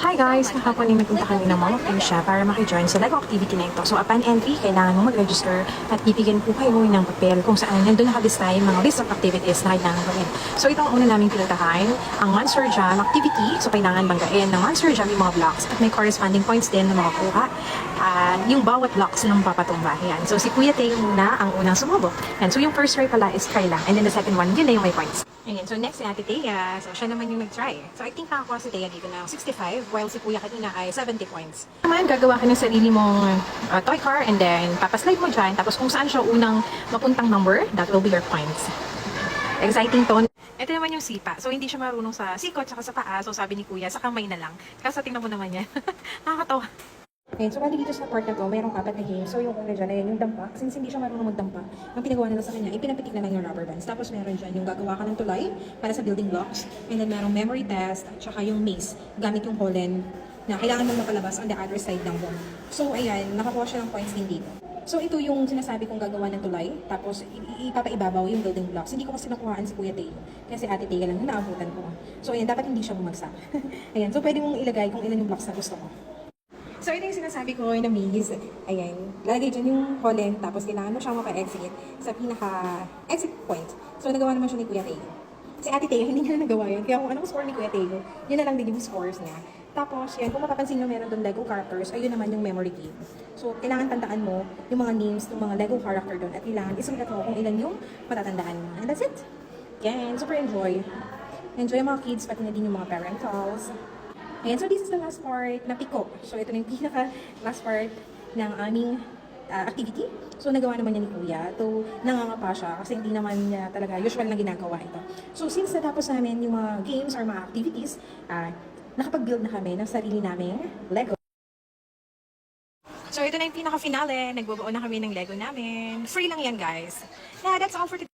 Hi guys! Kahapon ay nagpunta kami ng Mall of Asia para makijoin sa LEGO activity na ito. So upon entry, kailangan mo mag-register at bibigyan po kayo ng papel kung saan nandun nakalista yung mga list of activities na kailangan gawin. So ito ang una namin pinuntahan, ang Monster Jam activity. So kailangan banggain ng Monster Jam yung mga blocks at may corresponding points din na makakuha. Yung bawat blocks ng papatumba. Yan. So si Kuya Teo muna ang unang sumubok. Yan. So yung first try pala is try lang. And then the second one, yun na yung may points. Ayan. So next si Ate Thea. So siya naman yung nag-try. So I think nakakuha si Thea dito ng 65 while si Kuya kanina ay 70 points. Naman, gagawa ka ng sarili mong toy car and then papaslide mo dyan. Tapos kung saan siya unang mapuntang number, that will be your points. Exciting to. Ito naman yung sipa. So hindi siya marunong sa sikot tsaka sa paa. So sabi ni Kuya, sa kamay na lang. Kasi tingnan mo naman yan. Nakakatawa. Okay, so bali dito sa part na to, mayroong 4 na game. So yung una dyan, ayan yung dampak. Since hindi siya marunong magdampak, ang pinagawa nila sa kanya, ipinapitik na lang yung rubber bands. Tapos meron dyan yung gagawa ka ng tulay para sa building blocks. And then merong memory test at saka yung maze gamit yung pollen na kailangan mo mapalabas on the other side ng wall. So ayan, nakakuha siya ng points din dito. So ito yung sinasabi kong gagawa ng tulay, tapos ipapaibabaw yung building blocks. Hindi ko kasi nakuhaan si Kuya Teo, kasi Ate Teo lang yung naabutan ko. So ayan, dapat hindi siya bumagsak. Ayan, so pwede mong ilagay kung ilan yung blocks na gusto mo. So ito yung sinasabi ko na maze. Ayan, lalagay dyan yung pollen, tapos kailangan mo siyang maka-exit sa pinaka-exit point. So nagawa naman siya ni Kuya Teo. Si Ate Teo, hindi niya na nagawa yun. Kaya kung anong score ni Kuya Teo, yun na lang din yung scores niya. Tapos, yan, kung mapapansin nyo meron doon Lego characters, ayun naman yung memory game. So, kailangan tandaan mo yung mga names ng mga Lego character doon at kailangan isulat mo kung ilan yung matatandaan mo. And that's it. Yan, super enjoy. Enjoy yung mga kids, pati na din yung mga parentals. Ayan, so this is the last part na pick-up. So, ito na yung pinaka-last part ng aming activity. So, nagawa naman niya ni Kuya. So, nangangapa siya kasi hindi naman niya talaga usual na ginagawa ito. So, since natapos namin yung mga games or mga activities, nakapag-build na kami ng sarili naming Lego. So, ito na yung pinaka-finale. Nagbubuo na kami ng Lego namin. Free lang yan, guys. Yeah, that's all for today.